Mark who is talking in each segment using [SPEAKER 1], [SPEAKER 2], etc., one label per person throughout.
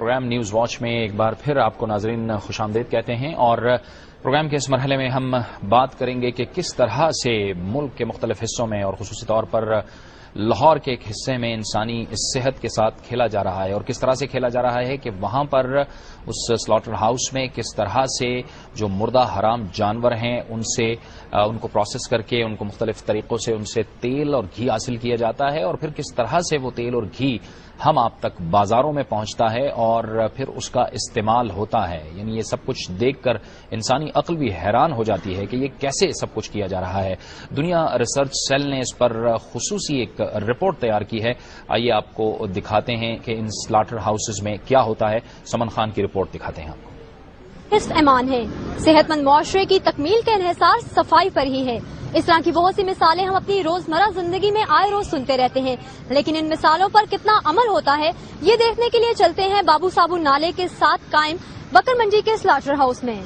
[SPEAKER 1] Programme news watch میں ایک بار پھر آپ کو ناظرین خوش آمدید کہتے ہیں، اور پروگرام کے اس مرحلے میں ہم بات کریں گے کہ کس طرح سے ملک کے مختلف حصوں میں اور خصوصی طور پر لاہور کے ایک حصے میں انسانی صحت کے ساتھ کھیلا جا رہا ہے، اور کس طرح سے کھیلا جا رہا ہے کہ وہاں پر اس سلاٹر ہاؤس میں کس طرح سے جو مردہ حرام جانور ہیں ان کو پروسیس کر کے ان کو مختلف طریقوں سے ان سے تیل اور گھی حاصل کیا جاتا ہے، اور پھر کس طرح سے وہ تیل اور گھی ہم آپ تک بازاروں میں پہنچتا ہے اور پھر اس کا استعمال ہوتا ہے۔ یعنی یہ سب کچھ دیکھ کر انسانی عقل بھی حیران ہو جاتی ہے کہ یہ کیسے سب کچھ کیا جا رہا ہے۔ دنیا ریسرچ سیل نے اس پر خصوصی ایک رپورٹ تیار کی ہے، آئیے آپ کو دکھاتے ہیں کہ ان سلاٹر ہاؤسز میں کیا ہوتا ہے۔ سمن خان کی رپورٹ دکھاتے ہیں آپ کو۔
[SPEAKER 2] حفظ ایمان ہے، صحت مند معاشرے کی تکمیل کا انحصار صفائی پر ہی ہے۔ اس طرح کی بہت سی مثالیں ہم اپنی روزمرہ زندگی میں آئے روز سنتے رہتے ہیں، لیکن ان مثالوں پر کتنا عمل ہوتا ہے یہ دیکھنے کے لیے چلتے ہیں بابو صابو نالے کے ساتھ قائم بکر منڈی کے سلاٹر ہاؤس میں۔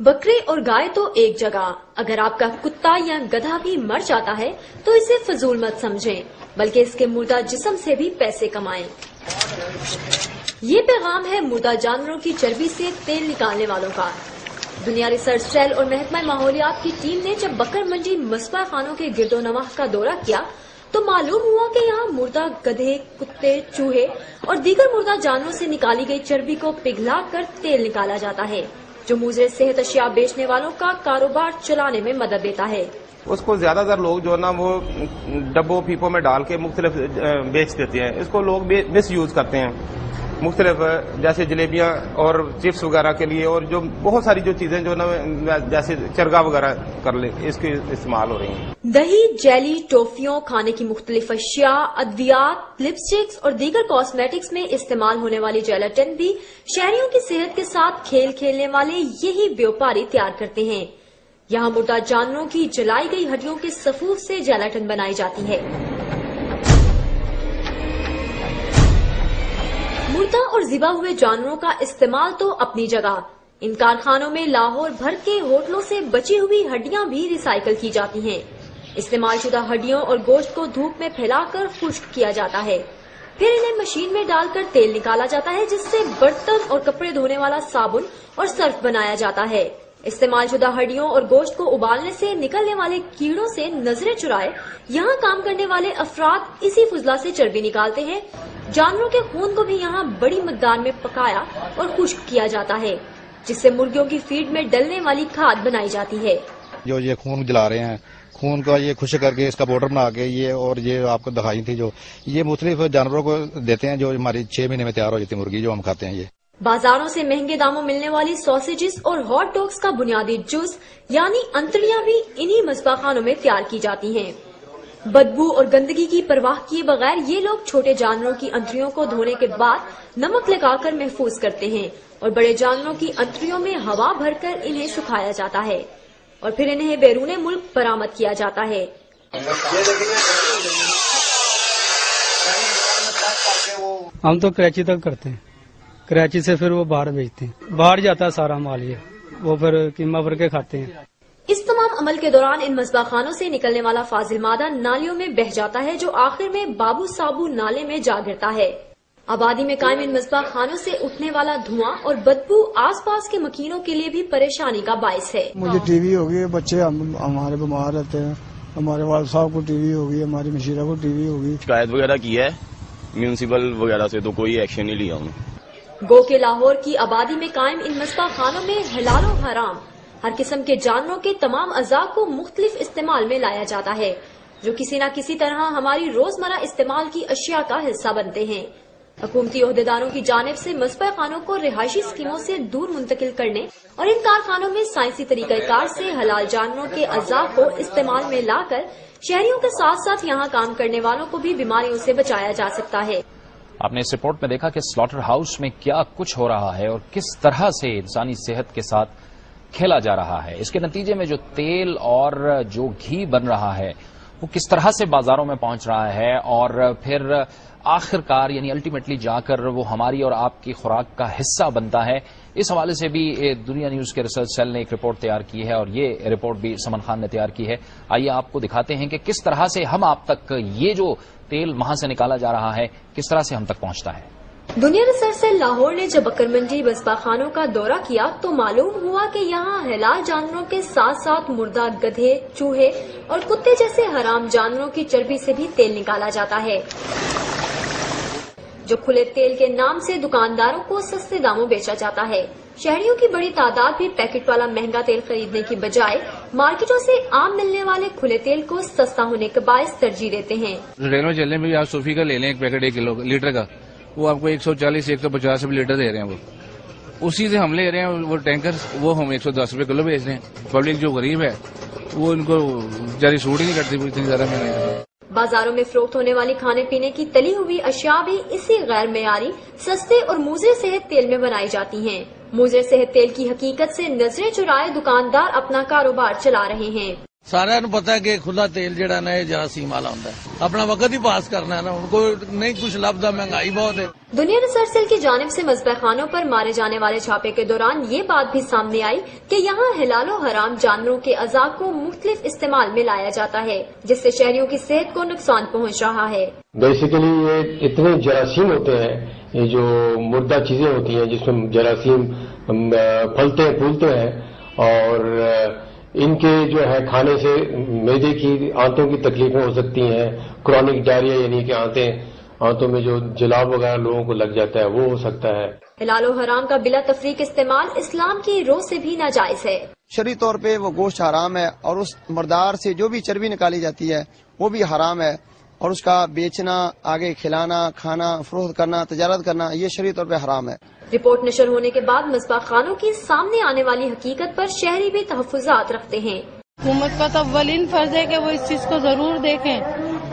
[SPEAKER 2] بکرے اور گائے تو ایک جگہ، اگر آپ کا کتا یا گدھا بھی مر جاتا ہے تو اسے فضول مت سمجھیں، بلکہ اس کے مردہ جسم سے بھی پیسے کمائیں۔ یہ پیغام ہے مردہ جانوروں کی چربی سے تیل نکالنے والوں کا۔ دنیا ریسرچ سیل اور محکمہ ماحولیات کی ٹیم نے جب بکر منڈی مصباح خانوں کے گرد و نواح کا دورہ کیا تو معلوم ہوا کہ یہاں مردہ گدھے، کتے، چوہے اور دیگر مردہ جانوروں سے نکالی گئی چربی کو پگھلا کر تیل نکالا جاتا ہے، جو مضر صحت اشیاء بیچنے والوں کا کاروبار چلانے میں مدد دیتا ہے۔
[SPEAKER 3] اس کو زیادہ تر لوگ جو نا وہ ڈبوں پیپوں میں ڈال کے مختلف بیچ دیتے ہیں، اس کو لوگ مس یوز کرتے ہیں مختلف، جیسے جلیبیاں اور چپس وغیرہ کے لیے، اور جو بہت ساری جو چیزیں جو نا جیسے چرگا وغیرہ کر لے اس کے استعمال ہو رہی ہیں۔
[SPEAKER 2] دہی، جیلی، ٹافیوں، کھانے کی مختلف اشیاء، ادویات، لپسٹکس اور دیگر کاسمیٹکس میں استعمال ہونے والی جیلاٹن بھی شہریوں کی صحت کے ساتھ کھیل کھیلنے والے یہی بیوپاری تیار کرتے ہیں۔ یہاں مردہ جانوروں کی جلائی گئی ہڈیوں کے صفوف سے جیلاٹن بنائی جاتی ہے۔ مردہ اور ذبح ہوئے جانوروں کا استعمال تو اپنی جگہ، ان کارخانوں میں لاہور بھر کے ہوٹلوں سے بچی ہوئی ہڈیاں بھی ریسائیکل کی جاتی ہیں۔ استعمال شدہ ہڈیوں اور گوشت کو دھوپ میں پھیلا کر خشک کیا جاتا ہے، پھر انہیں مشین میں ڈال کر تیل نکالا جاتا ہے، جس سے برتن اور کپڑے دھونے والا صابن اور سرف بنایا جاتا ہے۔ استعمال شدہ ہڈیوں اور گوشت کو ابالنے سے نکلنے والے کیڑوں سے نظریں چرائے یہاں کام کرنے والے افراد اسی فضلہ سے چربی نکالتے ہیں۔ جانوروں کے خون کو بھی یہاں بڑی مقدار میں پکایا اور خشک کیا جاتا ہے، جس سے مرغیوں کی فیڈ میں ڈلنے والی کھاد بنائی جاتی ہے۔
[SPEAKER 4] جو یہ خون جلا رہے ہیں، خون کا یہ خشک کر کے اس کا پاؤڈر بنا کے اور یہ آپ کو دکھائی تھی، جو یہ مختلف جانوروں کو دیتے ہیں، جو ہماری 6 مہینے میں تیار ہو جاتی ہے مرغی جو ہم کھاتے ہیں۔ یہ
[SPEAKER 2] بازاروں سے مہنگے داموں ملنے والی سوسیجز اور ہاٹ ڈاگز کا بنیادی جز یعنی انتڑیاں بھی انہی مصباح خانوں میں تیار کی جاتی ہیں۔ بدبو اور گندگی کی پرواہ کیے بغیر یہ لوگ چھوٹے جانوروں کی انتڑیوں کو دھونے کے بعد نمک لگا کر محفوظ کرتے ہیں، اور بڑے جانوروں کی انتڑیوں میں ہوا بھر کر انہیں سکھایا جاتا ہے، اور پھر انہیں بیرون ملک برآمد کیا جاتا ہے۔
[SPEAKER 5] ہم تو کراچی تک کرتے ہیں، کراچی سے پھر وہ باہر بھیجتے ہیں، باہر جاتا ہے سارا مال، یہ وہ پھر قیمہ بھر کے کھاتے ہیں۔
[SPEAKER 2] اس تمام عمل کے دوران ان مصباح خانوں سے نکلنے والا فاضل مادہ نالیوں میں بہہ جاتا ہے، جو آخر میں بابو صابو نالے میں جا گرتا ہے۔ آبادی میں قائم ان مصباح خانوں سے اٹھنے والا دھواں اور بدبو آس پاس کے مکینوں کے لیے بھی پریشانی کا باعث ہے۔
[SPEAKER 6] مجھے ٹی وی ہو گئی، بچے ہمارے بیمار رہتے ہیں، ہمارے والد صاحب کو ٹی وی ہو گئی، ہماری مشیرہ کو ٹی وی ہو گئی۔
[SPEAKER 7] شکایت وغیرہ کی ہے میونسپل وغیرہ سے، تو کوئی ایکشن نہیں لیا انہوں نے۔
[SPEAKER 2] گو کہ لاہور کی آبادی میں قائم ان مصباح خانوں میں حلال و حرام ہر قسم کے جانوروں کے تمام اعضاء کو مختلف استعمال میں لایا جاتا ہے، جو کسی نہ کسی طرح ہماری روزمرہ استعمال کی اشیاء کا حصہ بنتے ہیں۔ حکومتی عہدیداروں کی جانب سے مصباح خانوں کو رہائشی اسکیموں سے دور منتقل کرنے اور ان کارخانوں میں سائنسی طریقہ کار سے حلال جانوروں کے اعضاء کو استعمال میں لا کر شہریوں کے ساتھ ساتھ یہاں کام کرنے والوں کو بھی بیماریوں سے بچایا جا سکتا ہے۔
[SPEAKER 1] آپ نے اس رپورٹ میں دیکھا کہ سلاٹر ہاؤس میں کیا کچھ ہو رہا ہے اور کس طرح سے انسانی صحت کے ساتھ کھیلا جا رہا ہے۔ اس کے نتیجے میں جو تیل اور جو گھی بن رہا ہے وہ کس طرح سے بازاروں میں پہنچ رہا ہے اور پھر آخر کار یعنی الٹیمیٹلی جا کر وہ ہماری اور آپ کی خوراک کا حصہ بنتا ہے. اس حوالے سے بھی دنیا نیوز کے ریسرچ سیل نے ایک رپورٹ تیار کی ہے اور یہ رپورٹ بھی سمن خان نے تیار کی ہے. آئیے آپ کو دکھاتے ہیں کہ کس طرح سے ہم آپ تک یہ جو تیل وہاں سے نکالا جا رہا ہے کس طرح سے ہم تک پہنچتا ہے.
[SPEAKER 2] دنیا ریسرچ سیل لاہور نے جب بکر منڈی بسپا خانوں کا دورہ کیا تو معلوم ہوا کہ یہاں حلال جانوروں کے ساتھ ساتھ مردہ گدھے، چوہے اور کتے جیسے حرام جانوروں کی چربی سے بھی تیل نکالا جاتا ہے، جو کھلے تیل کے نام سے دکانداروں کو سستے داموں بیچا جاتا ہے. شہریوں کی بڑی تعداد بھی پیکٹ والا مہنگا تیل خریدنے کی بجائے مارکیٹوں سے عام ملنے والے کھلے تیل کو سستا ہونے کے باعث ترجیح دیتے ہیں.
[SPEAKER 8] ریل میں چلنے میں بھی آپ صوفی کا لے لیں ایک پیکٹ 1 کلو لیٹر کا، وہ آپ کو 140 150 روپے لیٹر دے رہے ہیں. وہ اسی سے ہم لے رہے ہیں وہ ٹینکر، وہ ہم 110 روپے کلو بیچ رہے ہیں. پبلک جو غریب ہے وہ ان کو جاری سوٹ ہی نہیں کرتی اتنی زیادہ مہنگائی.
[SPEAKER 2] بازاروں میں فروخت ہونے والی کھانے پینے کی تلی ہوئی اشیاء بھی اسی غیر معیاری، سستے اور مضر صحت تیل میں بنائی جاتی ہیں. مضر صحت تیل کی حقیقت سے نظریں چرائے دکاندار اپنا کاروبار چلا رہے ہیں.
[SPEAKER 9] سارا پتا ہے کہ کھلا تیل جڑا نا جراثیم والا ہوتا ہے، اپنا وقت ہی پاس کرنا ہے نا، ان کو نہیں کچھ لبدا، مہنگائی بہت ہے.
[SPEAKER 2] دنیا ریسرچ سیل کی جانب سے مذبح خانوں پر مارے جانے والے چھاپے کے دوران یہ بات بھی سامنے آئی کہ یہاں حلال و حرام جانوروں کے اعضاء کو مختلف استعمال میں لایا جاتا ہے، جس سے شہریوں کی صحت کو نقصان پہنچ رہا ہے.
[SPEAKER 10] بیسیکلی یہ اتنے جراثیم ہوتے ہیں، یہ جو مردہ چیزیں ہوتی ہیں جس میں جراثیم پھلتے پھولتے ہیں، اور ان کے جو ہے کھانے سے معدے کی آنتوں کی تکلیفیں ہو سکتی ہیں. کرونک ڈائریا یعنی کہ آنتوں میں جو جلاب وغیرہ لوگوں کو لگ جاتا ہے وہ ہو سکتا ہے.
[SPEAKER 2] حلال و حرام کا بلا تفریق استعمال اسلام کی روح سے بھی ناجائز ہے.
[SPEAKER 11] شرعی طور پہ وہ گوشت حرام ہے اور اس مردار سے جو بھی چربی نکالی جاتی ہے وہ بھی حرام ہے، اور اس کا بیچنا، آگے کھلانا، کھانا، فروخت کرنا، تجارت کرنا یہ شرعی طور پہ حرام ہے.
[SPEAKER 2] رپورٹ نشر ہونے کے بعد مذبح خانوں کی سامنے آنے والی حقیقت پر شہری بھی تحفظات رکھتے ہیں.
[SPEAKER 12] حکومت کا تو اولین فرض ہے کہ وہ اس چیز کو ضرور دیکھیں،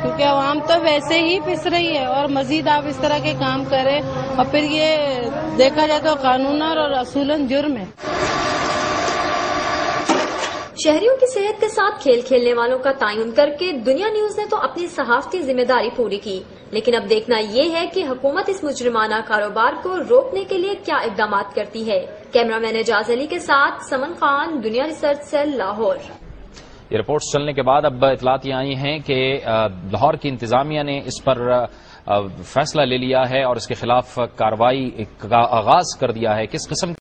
[SPEAKER 12] کیونکہ عوام تو ویسے ہی پس رہی ہے، اور مزید آپ اس طرح کے کام کریں اور پھر یہ دیکھا جائے تو قانونا اور اصولاً جرم ہے.
[SPEAKER 2] شہریوں کی صحت کے ساتھ کھیل کھیلنے والوں کا تعین کر کے دنیا نیوز نے تو اپنی صحافتی ذمہ داری پوری کی، لیکن اب دیکھنا یہ ہے کہ حکومت اس مجرمانہ کاروبار کو روکنے کے لیے کیا اقدامات کرتی ہے. کیمرہ مین اعجاز علی کے ساتھ سمن خان، دنیا ریسرچ سیل، لاہور.
[SPEAKER 1] یہ رپورٹس چلنے کے بعد اب اطلاعات یہ آئی ہیں کہ لاہور کی انتظامیہ نے اس پر فیصلہ لے لیا ہے اور اس کے خلاف کارروائی کا آغاز کر دیا ہے. کس قسم